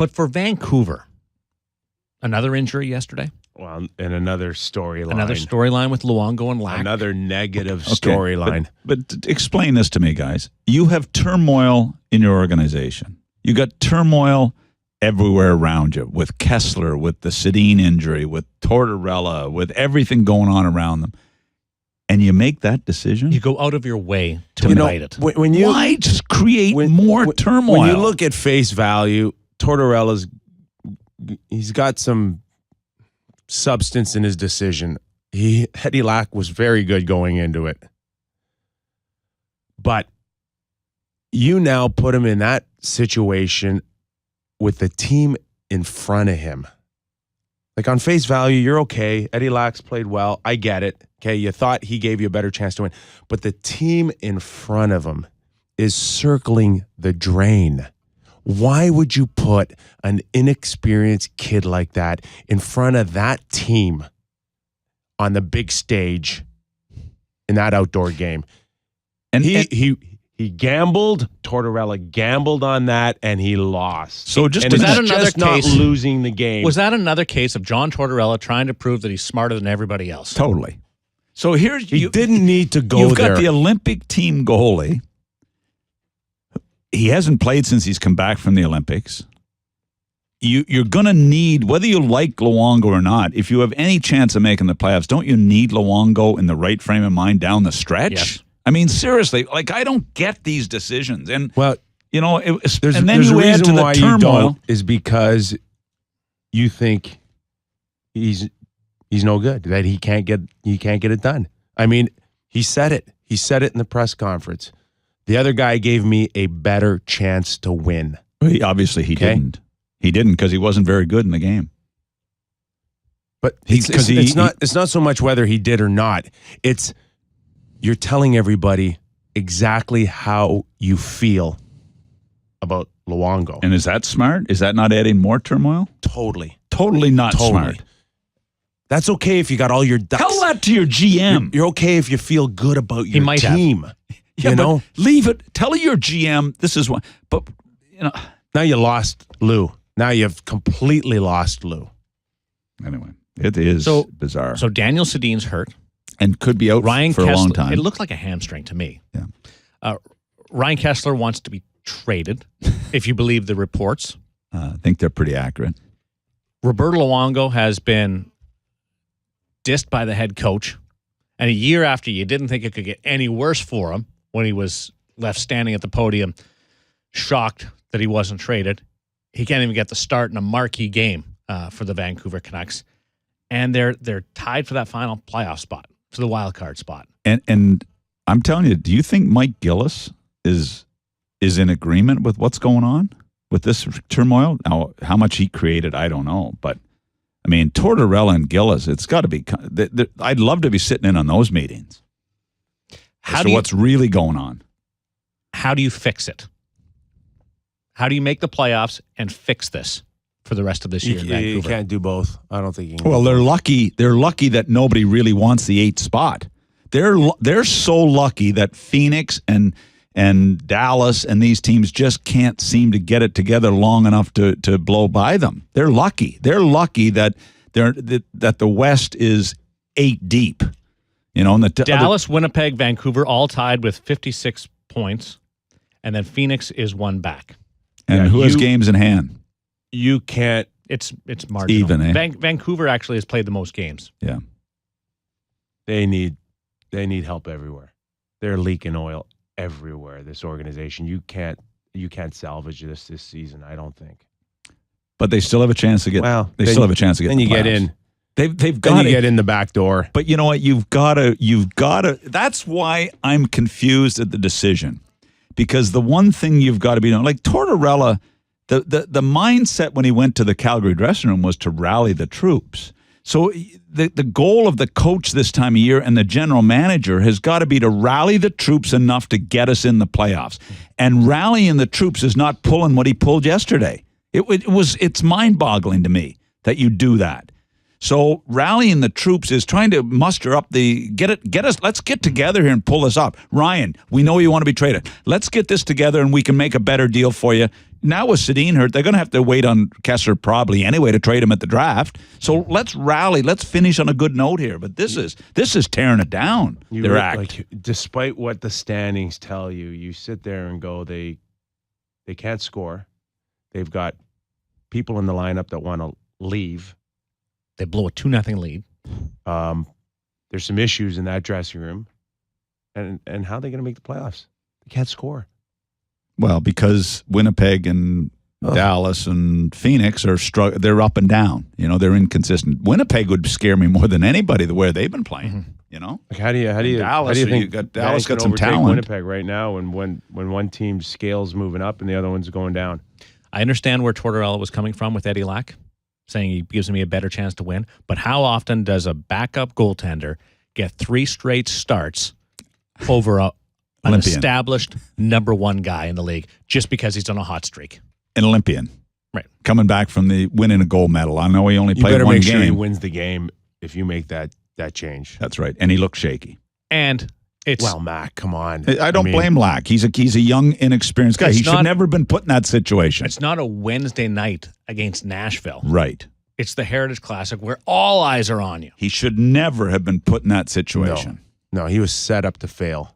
But for Vancouver, another injury yesterday. Well, and another storyline. Another storyline with Luongo and Lack. Another negative storyline. But explain this to me, guys. You have turmoil in your organization. You got turmoil everywhere around you with Kesler, with the D.Sedin injury, with Tortorella, with everything going on around them. And you make that decision? You go out of your way to invite it. Why just create more turmoil? When you look at face value, Tortorella's he's got some substance in his decision. Eddie Lack was very good going into it. But you now put him in that situation with the team in front of him. Like on face value, you're okay. Eddie Lack's played well. I get it. Okay, you thought he gave you a better chance to win. But the team in front of him is circling the drain. Why would you put an inexperienced kid like that in front of that team on the big stage in that outdoor game? And he gambled. Tortorella gambled on that, and he lost. So was that another case? Not losing the game. Was that another case of John Tortorella trying to prove that he's smarter than everybody else? Totally. So here's he didn't need to go there. You've got the Olympic team goalie. He hasn't played since he's come back from the Olympics. You're going to need, whether you like Luongo or not, if you have any chance of making the playoffs, don't you need Luongo in the right frame of mind down the stretch? Yes. I mean, seriously, like I don't get these decisions. And, well, you know, there's and then a you add reason to the why turmoil. you don't is because you think he's no good, that he can't get it done. I mean, he said it. He said it in the press conference. The other guy gave me a better chance to win. Obviously, he didn't. He didn't because he wasn't very good in the game. But it's not so much whether he did or not. It's you're telling everybody exactly how you feel about Luongo. And is that smart? Is that not adding more turmoil? Totally not smart. That's okay if you got all your ducks. Tell that to your GM. You're okay if you feel good about your team. Yeah, you know, leave it. Tell your GM this is what. But you know, now you lost Lou. Now you've completely lost Lou. Anyway, it is bizarre. So Daniel Sedin's hurt and could be out for a long time. It looks like a hamstring to me. Yeah. Ryan Kesler wants to be traded, if you believe the reports. I think they're pretty accurate. Roberto Luongo has been dissed by the head coach, and a year after you didn't think it could get any worse for him when he was left standing at the podium, shocked that he wasn't traded. He can't even get the start in a marquee game for the Vancouver Canucks, and they're tied for that final playoff spot, for the wild card spot. And I'm telling you, do you think Mike Gillis is in agreement with what's going on with this turmoil? Now, how much he created, I don't know, but I mean, Tortorella and Gillis, it's got to be. I'd love to be sitting in on those meetings. What's really going on? How do you fix it? How do you make the playoffs and fix this for the rest of this year in Vancouver? You can't do both. I don't think you can. Well, they're lucky. They're lucky that nobody really wants the 8th spot. They're so lucky that Phoenix and Dallas and these teams just can't seem to get it together long enough to blow by them. They're lucky. They're lucky that the West is 8 deep. You know, and Dallas, Winnipeg, Vancouver all tied with 56 points, and then Phoenix is one back. And who has games in hand? You can't. It's marginal. Even, eh? Vancouver actually has played the most games. Yeah. They need help everywhere. They're leaking oil everywhere. This organization, you can't salvage this season, I don't think. But they still have a chance to get. Well, they still have a chance to get. Then the you playoffs. get in. They've got to get in the back door. But you know what? You've got to. That's why I'm confused at the decision, because the one thing you've got to be doing, like Tortorella, the mindset when he went to the Calgary dressing room was to rally the troops. So the goal of the coach this time of year and the general manager has got to be to rally the troops enough to get us in the playoffs. And rallying the troops is not pulling what he pulled yesterday. It's mind-boggling to me that you do that. So rallying the troops is trying to muster up let's get together here and pull this up. Ryan, we know you want to be traded. Let's get this together and we can make a better deal for you. Now with Sedin hurt, they're going to have to wait on Kesler probably anyway to trade him at the draft. So let's rally. Let's finish on a good note here. But this is tearing it down. Their act. Like, despite what the standings tell you, you sit there and go, they can't score. They've got people in the lineup that want to leave. They blow a 2-0 lead. There's some issues in that dressing room. And how are they going to make the playoffs? They can't score. Well, because Winnipeg and Dallas and Phoenix they're up and down. You know, they're inconsistent. Winnipeg would scare me more than anybody the way they've been playing. Mm-hmm. You know, like how do you think Dallas got some overtake talent? Winnipeg right now, and when one team's scale's moving up and the other one's going down. I understand where Tortorella was coming from with Eddie Lack, saying he gives me a better chance to win. But how often does a backup goaltender get 3 straight starts over an established number 1 guy in the league just because he's on a hot streak? An Olympian. Right. Coming back from the winning a gold medal. I know he only played one game. You better make sure he wins the game if you make that change. That's right. And he looked shaky. And it's... Well, Mac, come on. I don't blame Lack. He's a young, inexperienced guy. He should never been put in that situation. It's not a Wednesday night against Nashville. Right. It's the Heritage Classic where all eyes are on you. He should never have been put in that situation. No, he was set up to fail.